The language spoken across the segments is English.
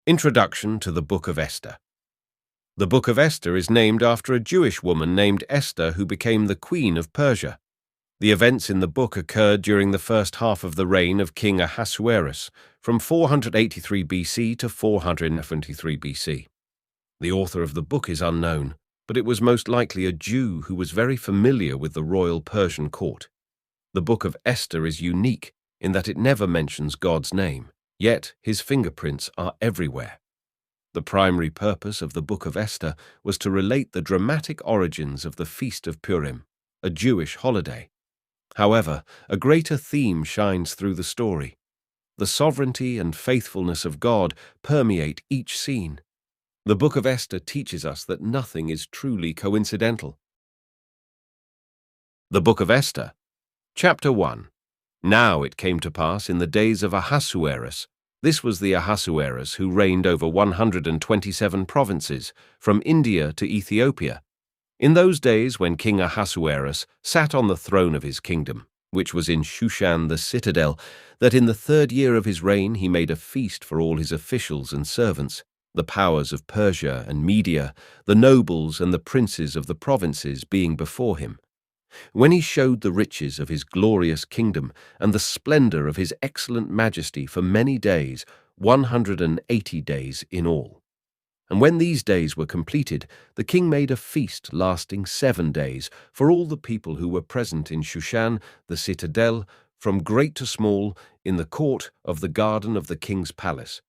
Introduction to the Book of Esther. The Book of Esther is named after a Jewish woman named Esther who became the Queen of Persia. The events in the book occurred during the first half of the reign of King Ahasuerus, from 483 BC to 423 BC. The author of the book is unknown, but it was most likely a Jew who was very familiar with the royal Persian court. The Book of Esther is unique in that it never mentions God's name, yet his fingerprints are everywhere. The primary purpose of the Book of Esther was to relate the dramatic origins of the Feast of Purim, a Jewish holiday. However, a greater theme shines through the story. The sovereignty and faithfulness of God permeate each scene. The Book of Esther teaches us that nothing is truly coincidental. The Book of Esther, Chapter 1. Now it came to pass in the days of Ahasuerus. This was the Ahasuerus who reigned over 127 provinces, from India to Ethiopia. In those days when King Ahasuerus sat on the throne of his kingdom, which was in Shushan the citadel, that in the 3rd year of his reign he made a feast for all his officials and servants, the powers of Persia and Media, the nobles and the princes of the provinces being before him. When he showed the riches of his glorious kingdom and the splendor of his excellent majesty for many days, 180 days in all. And when these days were completed, the king made a feast lasting 7 days for all the people who were present in Shushan, the citadel, from great to small, in the court of the garden of the king's palace.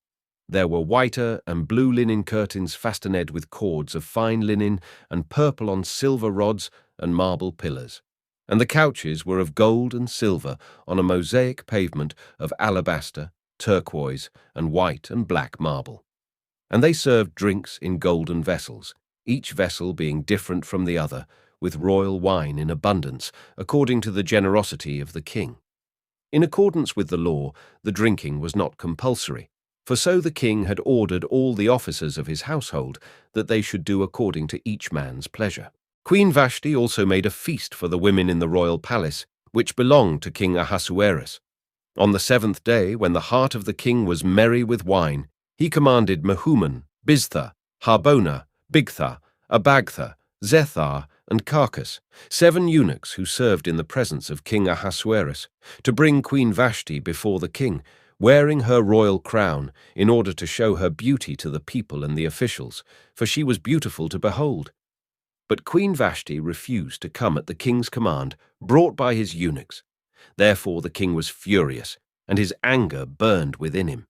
There were whiter and blue linen curtains fastened with cords of fine linen and purple on silver rods and marble pillars. And the couches were of gold and silver on a mosaic pavement of alabaster, turquoise, and white and black marble. And they served drinks in golden vessels, each vessel being different from the other, with royal wine in abundance, according to the generosity of the king. In accordance with the law, the drinking was not compulsory, for so the king had ordered all the officers of his household that they should do according to each man's pleasure. Queen Vashti also made a feast for the women in the royal palace, which belonged to King Ahasuerus. On the 7th day, when the heart of the king was merry with wine, he commanded Mehuman, Biztha, Harbona, Bigtha, Abagtha, Zethar, and Carcass, 7 eunuchs who served in the presence of King Ahasuerus, to bring Queen Vashti before the king, wearing her royal crown, in order to show her beauty to the people and the officials, for she was beautiful to behold. But Queen Vashti refused to come at the king's command, brought by his eunuchs. Therefore the king was furious, and his anger burned within him.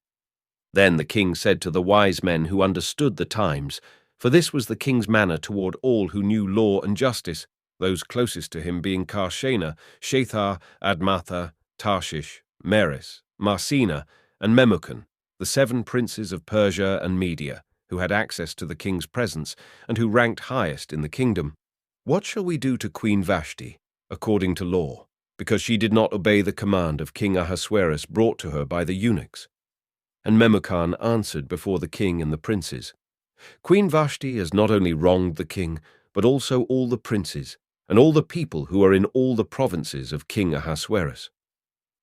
Then the king said to the wise men who understood the times, for this was the king's manner toward all who knew law and justice, those closest to him being Karshena, Shethar, Admatha, Tarshish, Meres, Marsena, and Memucan, the 7 princes of Persia and Media, who had access to the king's presence and who ranked highest in the kingdom. What shall we do to Queen Vashti, according to law, because she did not obey the command of King Ahasuerus brought to her by the eunuchs? And Memucan answered before the king and the princes, Queen Vashti has not only wronged the king, but also all the princes, and all the people who are in all the provinces of King Ahasuerus.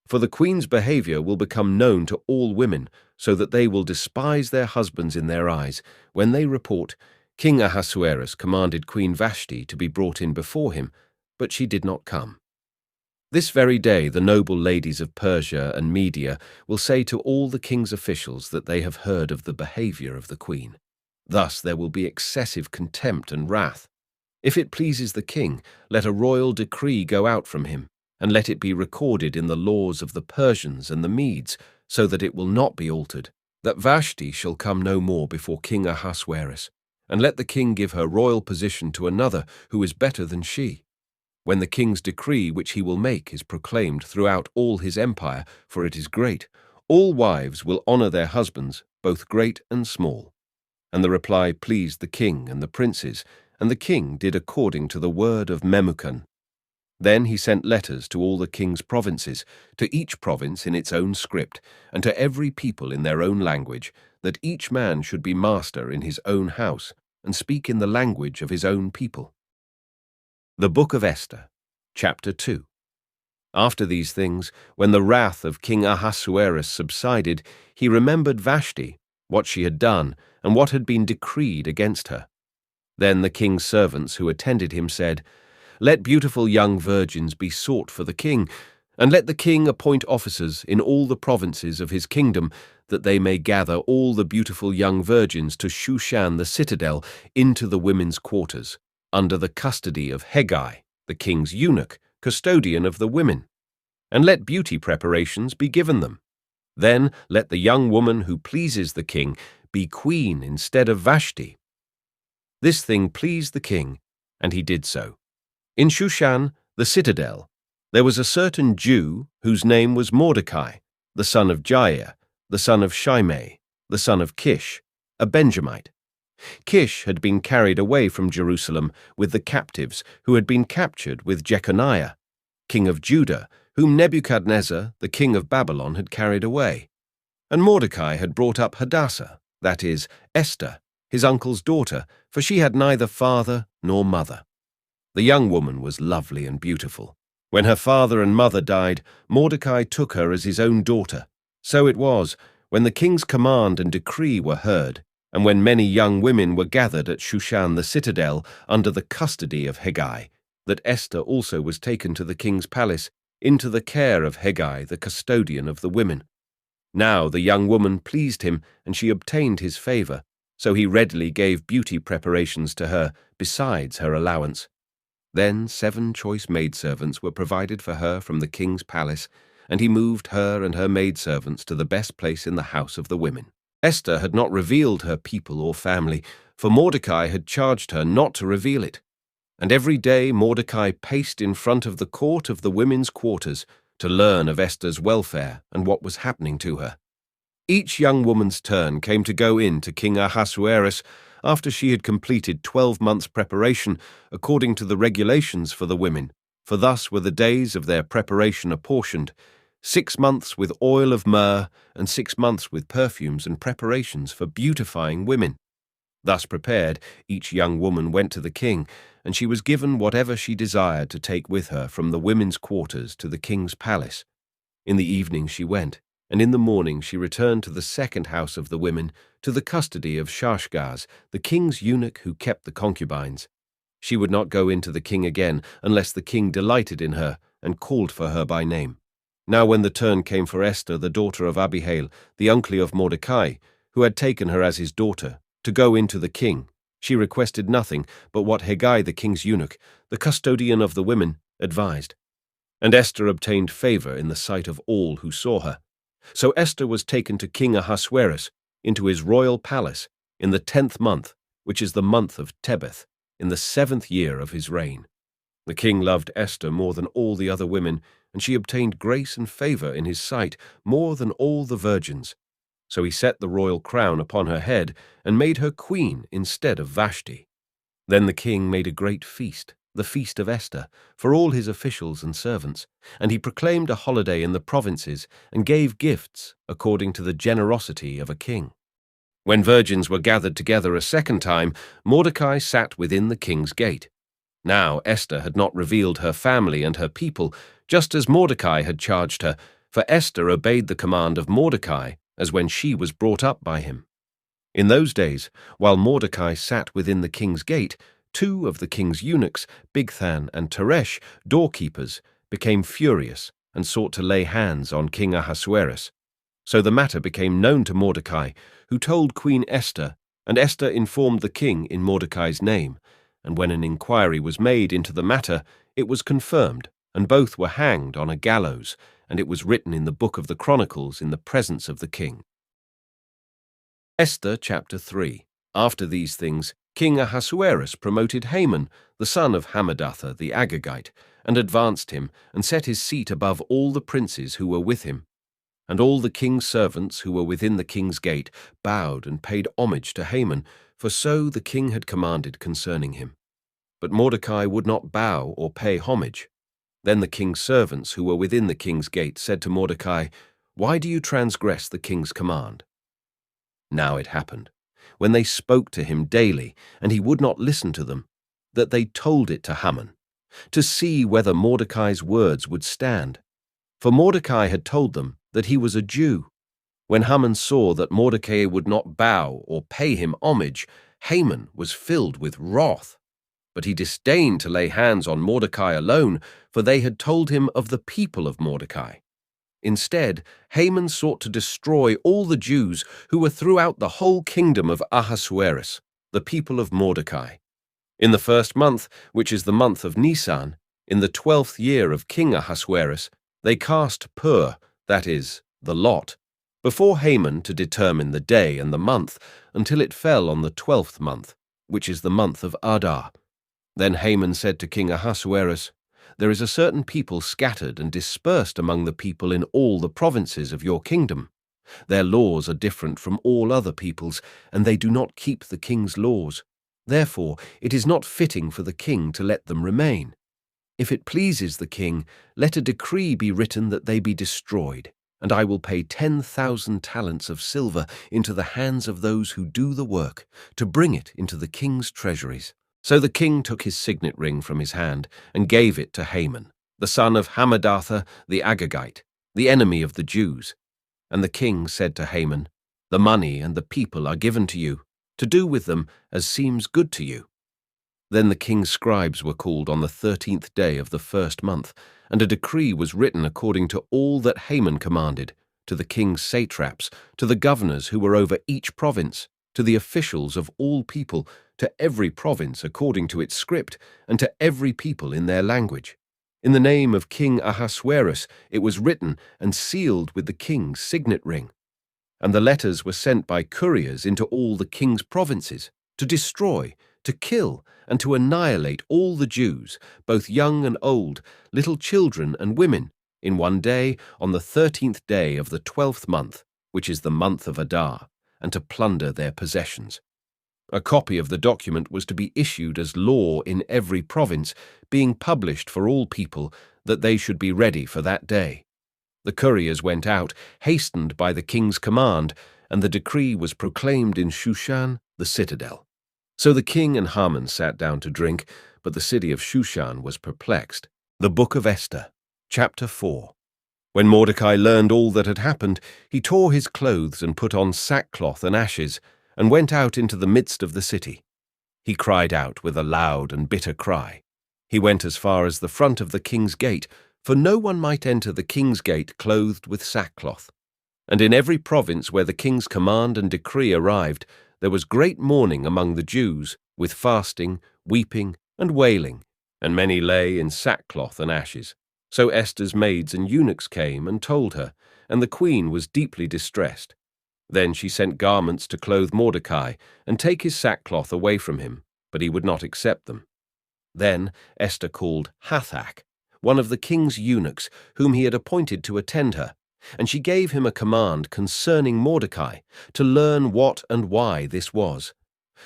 For the queen's behavior will become known to all women, so that they will despise their husbands in their eyes, when they report, King Ahasuerus commanded Queen Vashti to be brought in before him, but she did not come. This very day the noble ladies of Persia and Media will say to all the king's officials that they have heard of the behavior of the queen. Thus there will be excessive contempt and wrath. If it pleases the king, let a royal decree go out from him, and let it be recorded in the laws of the Persians and the Medes, so that it will not be altered, that Vashti shall come no more before King Ahasuerus, and let the king give her royal position to another who is better than she. When the king's decree which he will make is proclaimed throughout all his empire, for it is great, all wives will honor their husbands, both great and small. And the reply pleased the king and the princes, and the king did according to the word of Memucan. Then he sent letters to all the king's provinces, to each province in its own script, and to every people in their own language, that each man should be master in his own house, and speak in the language of his own people. The Book of Esther, Chapter 2. After these things, when the wrath of King Ahasuerus subsided, he remembered Vashti, what she had done, and what had been decreed against her. Then the king's servants who attended him said, "Let beautiful young virgins be sought for the king, and let the king appoint officers in all the provinces of his kingdom, that they may gather all the beautiful young virgins to Shushan the citadel into the women's quarters, under the custody of Hegai, the king's eunuch, custodian of the women. And let beauty preparations be given them. Then let the young woman who pleases the king be queen instead of Vashti." This thing pleased the king, and he did so. In Shushan, the citadel, there was a certain Jew whose name was Mordecai, the son of Jair, the son of Shimei, the son of Kish, a Benjamite. Kish had been carried away from Jerusalem with the captives who had been captured with Jeconiah, king of Judah, whom Nebuchadnezzar, the king of Babylon, had carried away. And Mordecai had brought up Hadassah, that is, Esther, his uncle's daughter, for she had neither father nor mother. The young woman was lovely and beautiful. When her father and mother died, Mordecai took her as his own daughter. So it was, when the king's command and decree were heard, and when many young women were gathered at Shushan the citadel under the custody of Hegai, that Esther also was taken to the king's palace, into the care of Hegai, the custodian of the women. Now the young woman pleased him, and she obtained his favor, so he readily gave beauty preparations to her, besides her allowance. Then 7 choice maidservants were provided for her from the king's palace, and he moved her and her maidservants to the best place in the house of the women. Esther had not revealed her people or family, for Mordecai had charged her not to reveal it. And every day Mordecai paced in front of the court of the women's quarters to learn of Esther's welfare and what was happening to her. Each young woman's turn came to go in to King Ahasuerus after she had completed 12 months' preparation according to the regulations for the women, for thus were the days of their preparation apportioned, 6 months with oil of myrrh and 6 months with perfumes and preparations for beautifying women. Thus prepared, each young woman went to the king, and she was given whatever she desired to take with her from the women's quarters to the king's palace. In the evening she went, and in the morning she returned to the second house of the women, to the custody of Shashgaz, the king's eunuch who kept the concubines. She would not go in to the king again unless the king delighted in her and called for her by name. Now when the turn came for Esther, the daughter of Abihail, the uncle of Mordecai, who had taken her as his daughter, to go in to the king, she requested nothing but what Hegai the king's eunuch, the custodian of the women, advised. And Esther obtained favor in the sight of all who saw her. So Esther was taken to King Ahasuerus into his royal palace in the 10th month, which is the month of Tebeth, in the 7th year of his reign. The king loved Esther more than all the other women, and she obtained grace and favor in his sight more than all the virgins. So he set the royal crown upon her head and made her queen instead of Vashti. Then the king made a great feast, the feast of Esther, for all his officials and servants, and he proclaimed a holiday in the provinces and gave gifts according to the generosity of a king. When virgins were gathered together a second time, Mordecai sat within the king's gate. Now Esther had not revealed her family and her people, just as Mordecai had charged her, for Esther obeyed the command of Mordecai as when she was brought up by him. In those days, while Mordecai sat within the king's gate, 2 of the king's eunuchs, Bigthan and Teresh, doorkeepers, became furious and sought to lay hands on King Ahasuerus. So the matter became known to Mordecai, who told Queen Esther, and Esther informed the king in Mordecai's name. And when an inquiry was made into the matter, it was confirmed, and both were hanged on a gallows, and it was written in the book of the Chronicles in the presence of the king. Esther chapter 3. After these things, King Ahasuerus promoted Haman, the son of Hammedatha the Agagite, and advanced him, and set his seat above all the princes who were with him. And all the king's servants who were within the king's gate bowed and paid homage to Haman, for so the king had commanded concerning him. But Mordecai would not bow or pay homage. Then the king's servants who were within the king's gate said to Mordecai, "Why do you transgress the king's command?" Now it happened, when they spoke to him daily, and he would not listen to them, that they told it to Haman, to see whether Mordecai's words would stand. For Mordecai had told them that he was a Jew. When Haman saw that Mordecai would not bow or pay him homage, Haman was filled with wrath. But he disdained to lay hands on Mordecai alone, for they had told him of the people of Mordecai. Instead, Haman sought to destroy all the Jews who were throughout the whole kingdom of Ahasuerus, the people of Mordecai. In the first month, which is the month of Nisan, in the 12th year of King Ahasuerus, they cast Pur, that is, the lot, before Haman to determine the day and the month, until it fell on the 12th month, which is the month of Adar. Then Haman said to King Ahasuerus, "There is a certain people scattered and dispersed among the people in all the provinces of your kingdom. Their laws are different from all other peoples, and they do not keep the king's laws. Therefore, it is not fitting for the king to let them remain. If it pleases the king, let a decree be written that they be destroyed, and I will pay 10,000 talents of silver into the hands of those who do the work, to bring it into the king's treasuries." So the king took his signet ring from his hand and gave it to Haman, the son of Hammedatha the Agagite, the enemy of the Jews. And the king said to Haman, "The money and the people are given to you, to do with them as seems good to you." Then the king's scribes were called on the 13th day of the first month, and a decree was written according to all that Haman commanded, to the king's satraps, to the governors who were over each province, to the officials of all people, to every province according to its script, and to every people in their language. In the name of King Ahasuerus it was written and sealed with the king's signet ring. And the letters were sent by couriers into all the king's provinces, to destroy, to kill, and to annihilate all the Jews, both young and old, little children and women, in one day, on the 13th day of the 12th month, which is the month of Adar, and to plunder their possessions. A copy of the document was to be issued as law in every province, being published for all people, that they should be ready for that day. The couriers went out, hastened by the king's command, and the decree was proclaimed in Shushan, the citadel. So the king and Haman sat down to drink, but the city of Shushan was perplexed. The Book of Esther, Chapter 4. When Mordecai learned all that had happened, he tore his clothes and put on sackcloth and ashes, and went out into the midst of the city. He cried out with a loud and bitter cry. He went as far as the front of the king's gate, for no one might enter the king's gate clothed with sackcloth. And in every province where the king's command and decree arrived, there was great mourning among the Jews, with fasting, weeping, and wailing, and many lay in sackcloth and ashes. So Esther's maids and eunuchs came and told her, and the queen was deeply distressed. Then she sent garments to clothe Mordecai and take his sackcloth away from him, but he would not accept them. Then Esther called Hathach, one of the king's eunuchs, whom he had appointed to attend her, and she gave him a command concerning Mordecai, to learn what and why this was.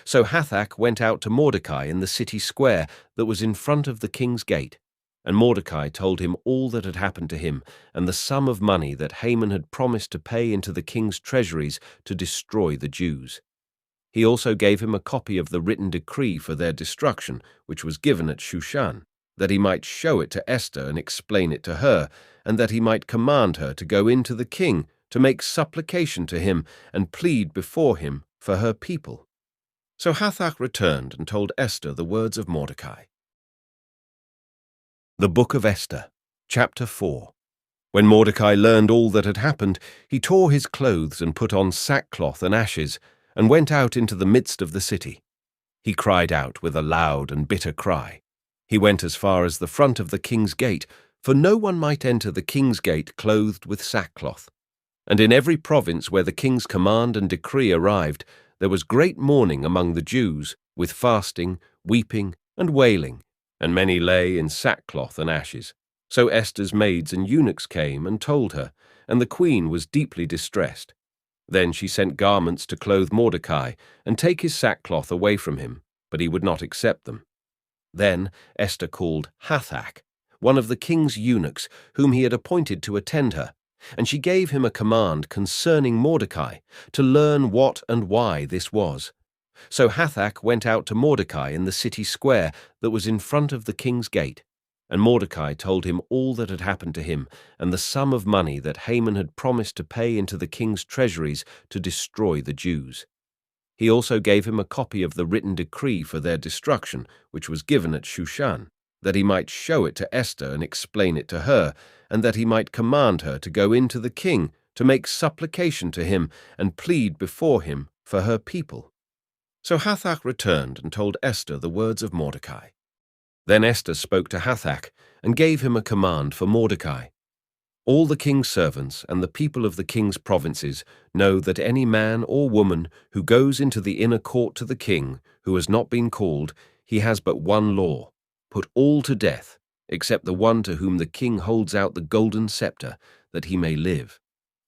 So Hathach went out to Mordecai in the city square that was in front of the king's gate, and Mordecai told him all that had happened to him, and the sum of money that Haman had promised to pay into the king's treasuries to destroy the Jews. He also gave him a copy of the written decree for their destruction, which was given at Shushan, that he might show it to Esther and explain it to her, and that he might command her to go in to the king, to make supplication to him and plead before him for her people. So Hathach returned and told Esther the words of Mordecai. The Book of Esther, Chapter 4. When Mordecai learned all that had happened, he tore his clothes and put on sackcloth and ashes, and went out into the midst of the city. He cried out with a loud and bitter cry. He went as far as the front of the king's gate, for no one might enter the king's gate clothed with sackcloth. And in every province where the king's command and decree arrived, there was great mourning among the Jews, with fasting, weeping, and wailing, and many lay in sackcloth and ashes. So Esther's maids and eunuchs came and told her, and the queen was deeply distressed. Then she sent garments to clothe Mordecai and take his sackcloth away from him, but he would not accept them. Then Esther called Hathach, one of the king's eunuchs, whom he had appointed to attend her, and she gave him a command concerning Mordecai, to learn what and why this was. So Hathach went out to Mordecai in the city square that was in front of the king's gate, And Mordecai told him all that had happened to him and the sum of money that Haman had promised to pay into the king's treasuries to destroy the Jews. He also gave him a copy of the written decree for their destruction, which was given at Shushan, that he might show it to Esther and explain it to her, and that he might command her to go in to the king to make supplication to him and plead before him for her people. So Hathach returned and told Esther the words of Mordecai. Then Esther spoke to Hathach and gave him a command for Mordecai. All the king's servants and the people of the king's provinces know that any man or woman who goes into the inner court to the king, who has not been called, he has but one law: put all to death, except the one to whom the king holds out the golden scepter, that he may live.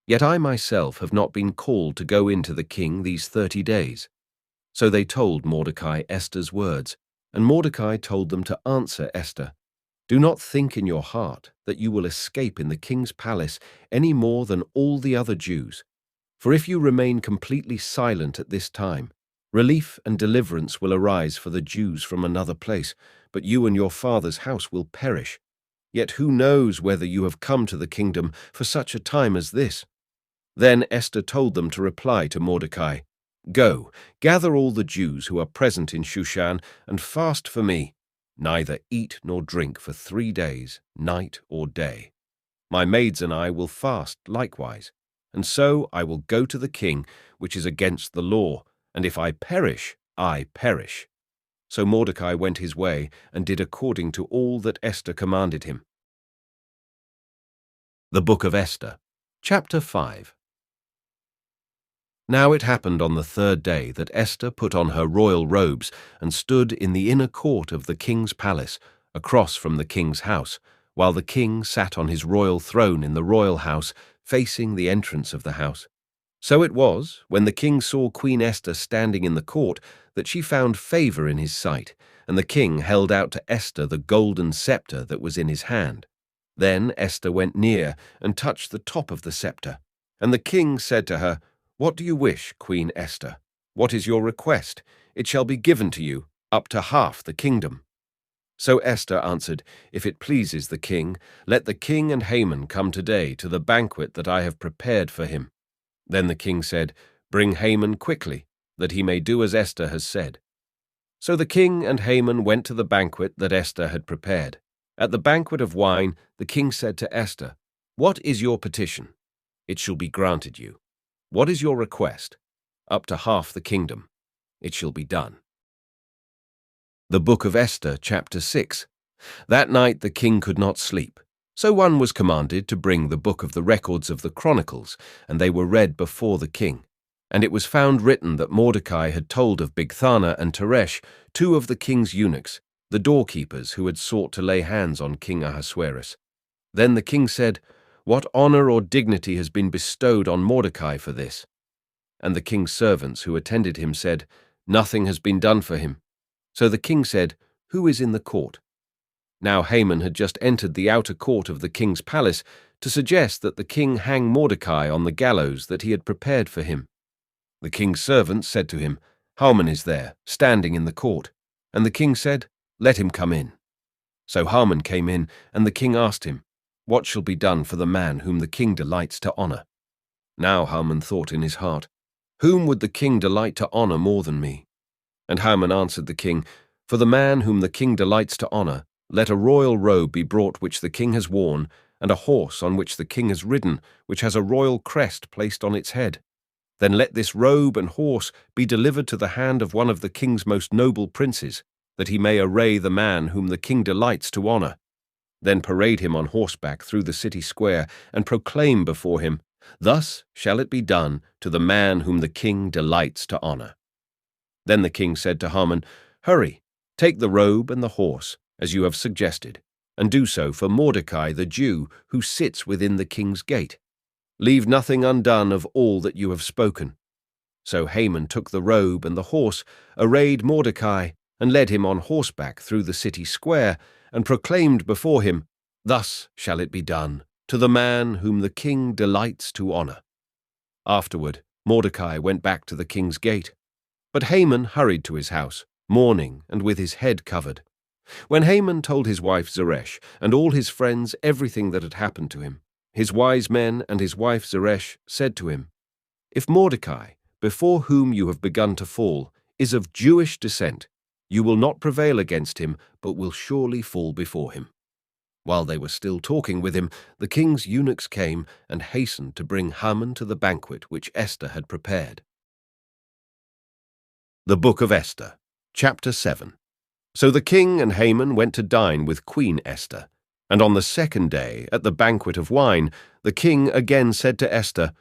Yet I myself have not been called to go in to the king these 30 days. So they told Mordecai Esther's words, and Mordecai told them to answer Esther, "Do not think in your heart that you will escape in the king's palace any more than all the other Jews. For if you remain completely silent at this time, relief and deliverance will arise for the Jews from another place, but you and your father's house will perish. Yet who knows whether you have come to the kingdom for such a time as this?" Then Esther told them to reply to Mordecai, "Go, gather all the Jews who are present in Shushan and fast for me. Neither eat nor drink for 3 days, night or day. My maids and I will fast likewise, and so I will go to the king, which is against the law, and if I perish, I perish." So Mordecai went his way and did according to all that Esther commanded him. The Book of Esther, Chapter 5. Now it happened on the 3rd day that Esther put on her royal robes and stood in the inner court of the king's palace, across from the king's house, while the king sat on his royal throne in the royal house, facing the entrance of the house. So it was, when the king saw Queen Esther standing in the court, that she found favor in his sight, and the king held out to Esther the golden scepter that was in his hand. Then Esther went near and touched the top of the scepter, and the king said to her, "What do you wish, Queen Esther? What is your request? It shall be given to you, up to half the kingdom." So Esther answered, "If it pleases the king, let the king and Haman come today to the banquet that I have prepared for him." Then the king said, "Bring Haman quickly, that he may do as Esther has said." So the king and Haman went to the banquet that Esther had prepared. At the banquet of wine, the king said to Esther, "What is your petition? It shall be granted you. What is your request? Up to half the kingdom. It shall be done." The Book of Esther, Chapter 6. That night the king could not sleep. So one was commanded to bring the book of the records of the Chronicles, and they were read before the king. And it was found written that Mordecai had told of Bigthana and Teresh, 2 of the king's eunuchs, the doorkeepers who had sought to lay hands on King Ahasuerus. Then the king said, "What honor or dignity has been bestowed on Mordecai for this?" And the king's servants who attended him said, "Nothing has been done for him." So the king said, "Who is in the court?" Now Haman had just entered the outer court of the king's palace to suggest that the king hang Mordecai on the gallows that he had prepared for him. The king's servants said to him, "Haman is there, standing in the court." And the king said, "Let him come in." So Haman came in, and the king asked him, "What shall be done for the man whom the king delights to honor?" Now Haman thought in his heart, "Whom would the king delight to honor more than me?" And Haman answered the king, "For the man whom the king delights to honor, let a royal robe be brought which the king has worn, and a horse on which the king has ridden, which has a royal crest placed on its head. Then let this robe and horse be delivered to the hand of one of the king's most noble princes, that he may array the man whom the king delights to honor. Then parade him on horseback through the city square, and proclaim before him, 'Thus shall it be done to the man whom the king delights to honor.'" Then the king said to Haman, "Hurry, take the robe and the horse, as you have suggested, and do so for Mordecai the Jew, who sits within the king's gate. Leave nothing undone of all that you have spoken." So Haman took the robe and the horse, arrayed Mordecai, and led him on horseback through the city square, and proclaimed before him, "Thus shall it be done to the man whom the king delights to honor." Afterward, Mordecai went back to the king's gate. But Haman hurried to his house, mourning and with his head covered. When Haman told his wife Zeresh and all his friends everything that had happened to him, his wise men and his wife Zeresh said to him, "If Mordecai, before whom you have begun to fall, is of Jewish descent, you will not prevail against him, but will surely fall before him." While they were still talking with him, the king's eunuchs came and hastened to bring Haman to the banquet which Esther had prepared. The Book of Esther, Chapter 7. So the king and Haman went to dine with Queen Esther. And on the second day, at the banquet of wine, the king again said to Esther,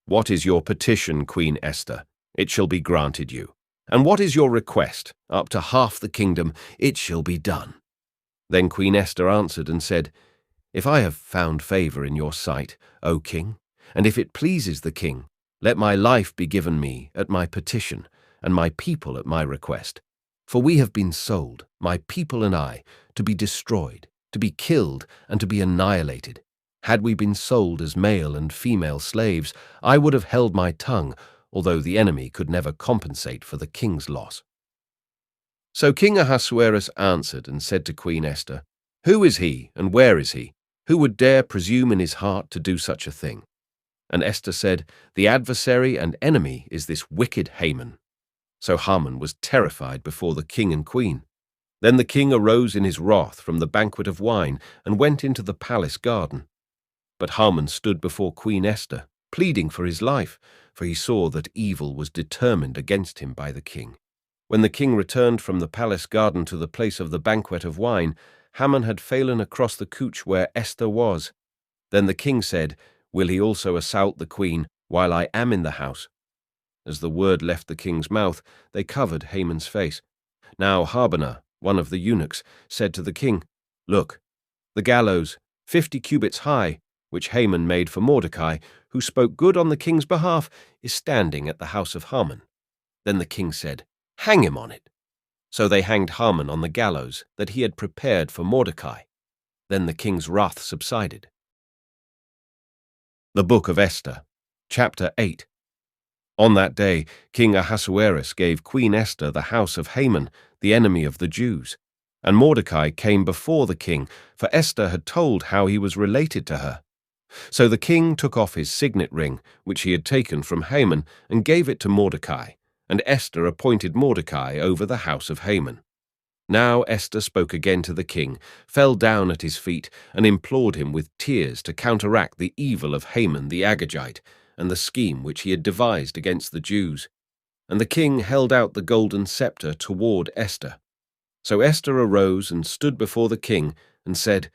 "What is your petition, Queen Esther? It shall be granted you. And what is your request? Up to half the kingdom, it shall be done." Then Queen Esther answered and said, "If I have found favor in your sight, O king, and if it pleases the king, let my life be given me at my petition, and my people at my request. For we have been sold, my people and I, to be destroyed, to be killed, and to be annihilated. Had we been sold as male and female slaves, I would have held my tongue, although the enemy could never compensate for the king's loss." So King Ahasuerus answered and said to Queen Esther, "Who is he, and where is he? Who would dare presume in his heart to do such a thing?" And Esther said, "The adversary and enemy is this wicked Haman." So Haman was terrified before the king and queen. Then the king arose in his wrath from the banquet of wine and went into the palace garden. But Haman stood before Queen Esther, pleading for his life, for he saw that evil was determined against him by the king. When the king returned from the palace garden to the place of the banquet of wine, Haman had fallen across the couch where Esther was. Then the king said, "Will he also assault the queen while I am in the house?" As the word left the king's mouth, they covered Haman's face. Now Harbonah, one of the eunuchs, said to the king, "Look, the gallows, 50 cubits high, which Haman made for Mordecai, who spoke good on the king's behalf, is standing at the house of Haman." Then the king said, "Hang him on it." So they hanged Haman on the gallows that he had prepared for Mordecai. Then the king's wrath subsided. The Book of Esther, Chapter 8. On that day, King Ahasuerus gave Queen Esther the house of Haman, the enemy of the Jews. And Mordecai came before the king, for Esther had told how he was related to her. So the king took off his signet ring, which he had taken from Haman, and gave it to Mordecai, and Esther appointed Mordecai over the house of Haman. Now Esther spoke again to the king, fell down at his feet, and implored him with tears to counteract the evil of Haman the Agagite, and the scheme which he had devised against the Jews. And the king held out the golden scepter toward Esther. So Esther arose and stood before the king, and said,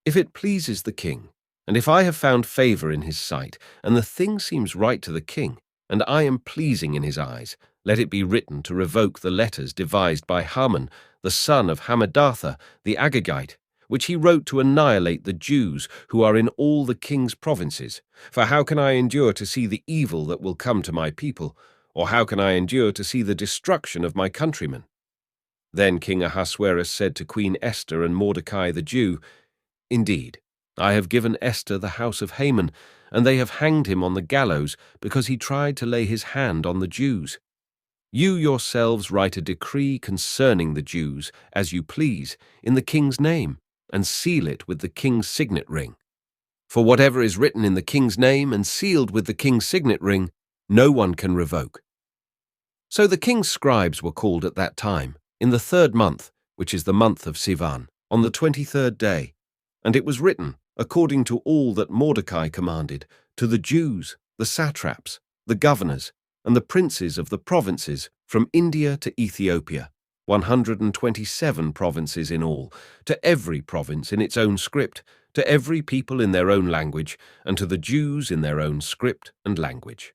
"If it pleases the king, and if I have found favor in his sight, and the thing seems right to the king, and I am pleasing in his eyes, let it be written to revoke the letters devised by Haman, the son of Hammedatha, the Agagite, which he wrote to annihilate the Jews who are in all the king's provinces. For how can I endure to see the evil that will come to my people, or how can I endure to see the destruction of my countrymen?" Then King Ahasuerus said to Queen Esther and Mordecai the Jew, "Indeed, I have given Esther the house of Haman, and they have hanged him on the gallows because he tried to lay his hand on the Jews. You yourselves write a decree concerning the Jews, as you please, in the king's name, and seal it with the king's signet ring. For whatever is written in the king's name and sealed with the king's signet ring, no one can revoke." So the king's scribes were called at that time, in the 3rd month, which is the month of Sivan, on the 23rd day. And it was written, according to all that Mordecai commanded, to the Jews, the satraps, the governors, and the princes of the provinces, from India to Ethiopia, 127 provinces in all, to every province in its own script, to every people in their own language, and to the Jews in their own script and language.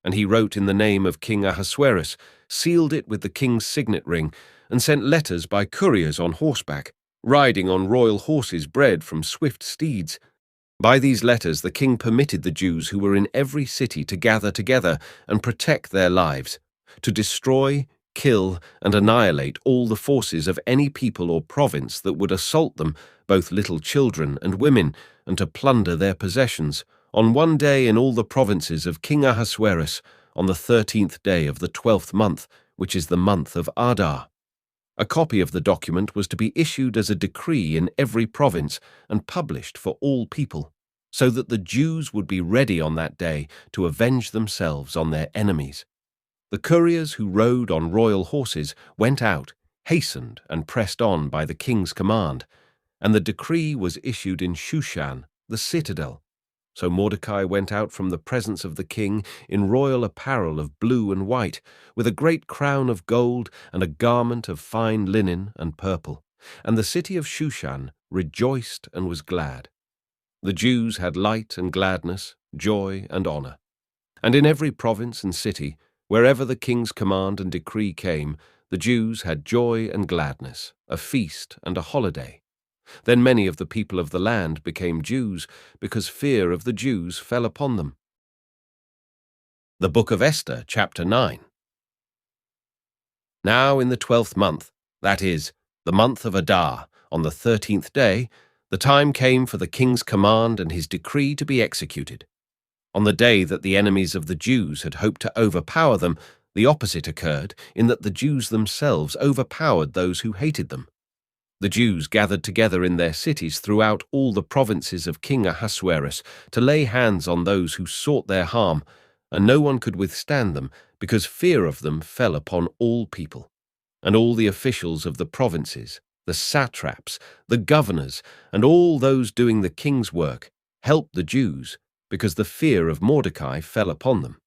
And he wrote in the name of King Ahasuerus, sealed it with the king's signet ring, and sent letters by couriers on horseback, riding on royal horses bred from swift steeds. By these letters the king permitted the Jews who were in every city to gather together and protect their lives, to destroy, kill, and annihilate all the forces of any people or province that would assault them, both little children and women, and to plunder their possessions, on one day in all the provinces of King Ahasuerus, on the 13th day of the 12th month, which is the month of Adar. A copy of the document was to be issued as a decree in every province and published for all people, so that the Jews would be ready on that day to avenge themselves on their enemies. The couriers who rode on royal horses went out, hastened and pressed on by the king's command, and the decree was issued in Shushan, the citadel. So Mordecai went out from the presence of the king in royal apparel of blue and white, with a great crown of gold and a garment of fine linen and purple. And the city of Shushan rejoiced and was glad. The Jews had light and gladness, joy and honor. And in every province and city, wherever the king's command and decree came, the Jews had joy and gladness, a feast and a holiday. Then many of the people of the land became Jews, because fear of the Jews fell upon them. The Book of Esther, chapter 9. Now in the 12th month, that is, the month of Adar, on the 13th day, the time came for the king's command and his decree to be executed. On the day that the enemies of the Jews had hoped to overpower them, the opposite occurred, in that the Jews themselves overpowered those who hated them. The Jews gathered together in their cities throughout all the provinces of King Ahasuerus to lay hands on those who sought their harm, and no one could withstand them, because fear of them fell upon all people. And all the officials of the provinces, the satraps, the governors, and all those doing the king's work helped the Jews, because the fear of Mordecai fell upon them.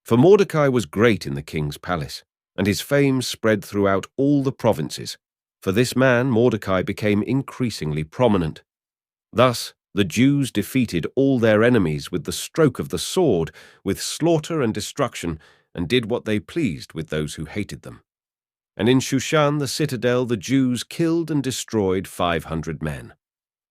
For Mordecai was great in the king's palace, and his fame spread throughout all the provinces. For this man Mordecai became increasingly prominent. Thus the Jews defeated all their enemies with the stroke of the sword, with slaughter and destruction, and did what they pleased with those who hated them. And in Shushan the citadel the Jews killed and destroyed 500 men.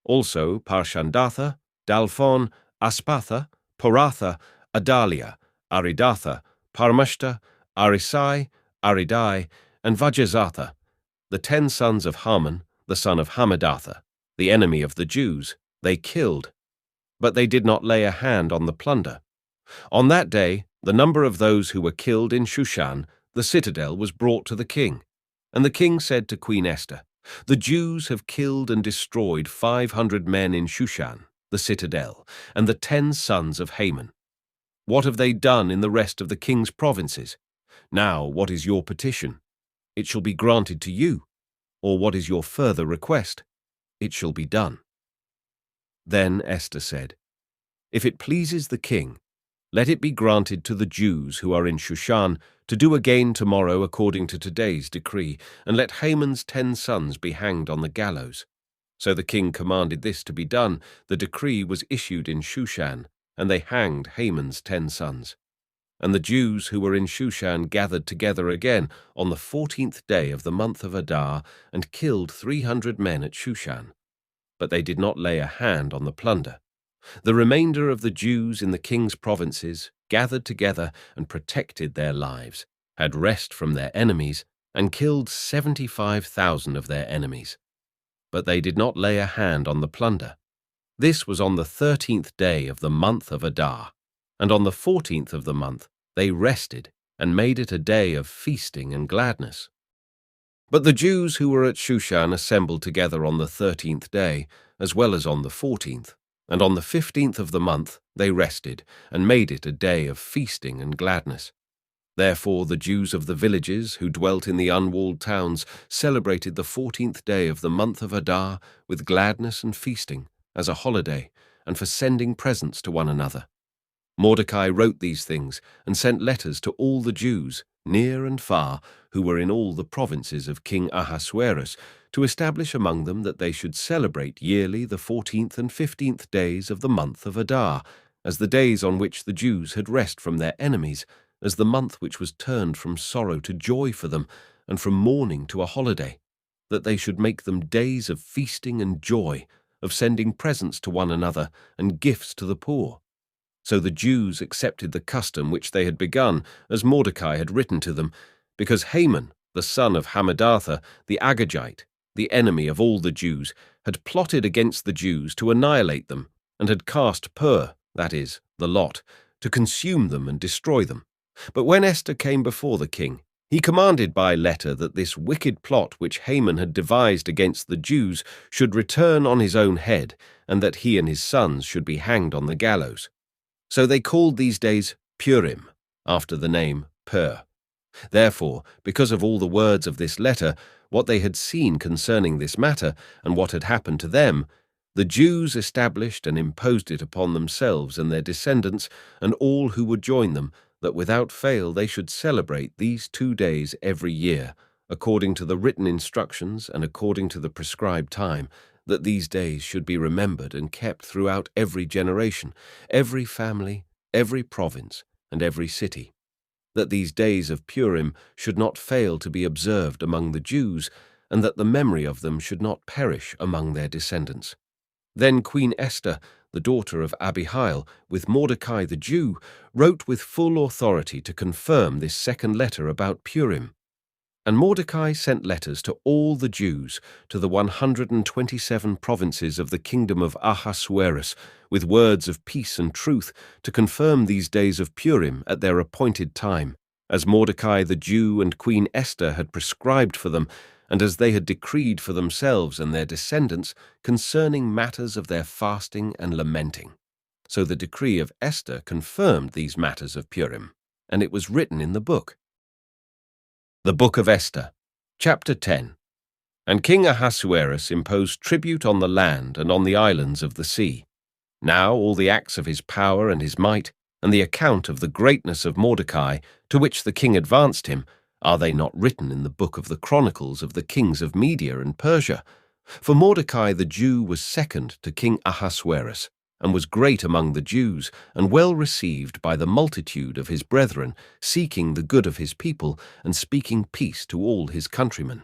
Also Parshandatha, Dalphon, Aspatha, Poratha, Adalia, Aridatha, Parmashta, Arisai, Aridai, and Vajezatha, the 10 sons of Haman, the son of Hammedatha, the enemy of the Jews, they killed. But they did not lay a hand on the plunder. On that day, the number of those who were killed in Shushan, the citadel, was brought to the king. And the king said to Queen Esther, "The Jews have killed and destroyed 500 men in Shushan, the citadel, and the 10 sons of Haman. What have they done in the rest of the king's provinces? Now, what is your petition? It shall be granted to you. Or what is your further request? It shall be done." Then Esther said, "If it pleases the king, let it be granted to the Jews who are in Shushan to do again tomorrow according to today's decree, and let Haman's 10 sons be hanged on the gallows." So the king commanded this to be done. The decree was issued in Shushan, and they hanged Haman's 10 sons. And the Jews who were in Shushan gathered together again on the 14th day of the month of Adar, and killed 300 men at Shushan. But they did not lay a hand on the plunder. The remainder of the Jews in the king's provinces gathered together and protected their lives, had rest from their enemies, and killed 75,000 of their enemies. But they did not lay a hand on the plunder. This was on the 13th day of the month of Adar. And on the 14th of the month they rested and made it a day of feasting and gladness. But the Jews who were at Shushan assembled together on the 13th day, as well as on the 14th, and on the 15th of the month they rested and made it a day of feasting and gladness. Therefore the Jews of the villages who dwelt in the unwalled towns celebrated the 14th day of the month of Adar with gladness and feasting, as a holiday, and for sending presents to one another. Mordecai wrote these things and sent letters to all the Jews, near and far, who were in all the provinces of King Ahasuerus, to establish among them that they should celebrate yearly the 14th and 15th days of the month of Adar, as the days on which the Jews had rest from their enemies, as the month which was turned from sorrow to joy for them, and from mourning to a holiday, that they should make them days of feasting and joy, of sending presents to one another and gifts to the poor. So the Jews accepted the custom which they had begun, as Mordecai had written to them, because Haman, the son of Hammedatha, the Agagite, the enemy of all the Jews, had plotted against the Jews to annihilate them, and had cast Pur, that is, the lot, to consume them and destroy them. But when Esther came before the king, He commanded by letter that this wicked plot which Haman had devised against the Jews should return on his own head, and that he and his sons should be hanged on the gallows. So they called these days Purim, after the name Per. Therefore, because of all the words of this letter, what they had seen concerning this matter, and what had happened to them, the Jews established and imposed it upon themselves and their descendants, and all who would join them, that without fail they should celebrate these 2 days every year, according to the written instructions and according to the prescribed time, that these days should be remembered and kept throughout every generation, every family, every province, and every city, that these days of Purim should not fail to be observed among the Jews, and that the memory of them should not perish among their descendants. Then Queen Esther, the daughter of Abihail, with Mordecai the Jew, wrote with full authority to confirm this second letter about Purim. And Mordecai sent letters to all the Jews, to the 127 provinces of the kingdom of Ahasuerus, with words of peace and truth, to confirm these days of Purim at their appointed time, as Mordecai the Jew and Queen Esther had prescribed for them, and as they had decreed for themselves and their descendants concerning matters of their fasting and lamenting. So the decree of Esther confirmed these matters of Purim, and it was written in the book. The Book of Esther, Chapter 10. And King Ahasuerus imposed tribute on the land and on the islands of the sea. Now all the acts of his power and his might, and the account of the greatness of Mordecai, to which the king advanced him, are they not written in the book of the chronicles of the kings of Media and Persia? For Mordecai the Jew was second to King Ahasuerus, and was great among the Jews, and well received by the multitude of his brethren, seeking the good of his people, and speaking peace to all his countrymen.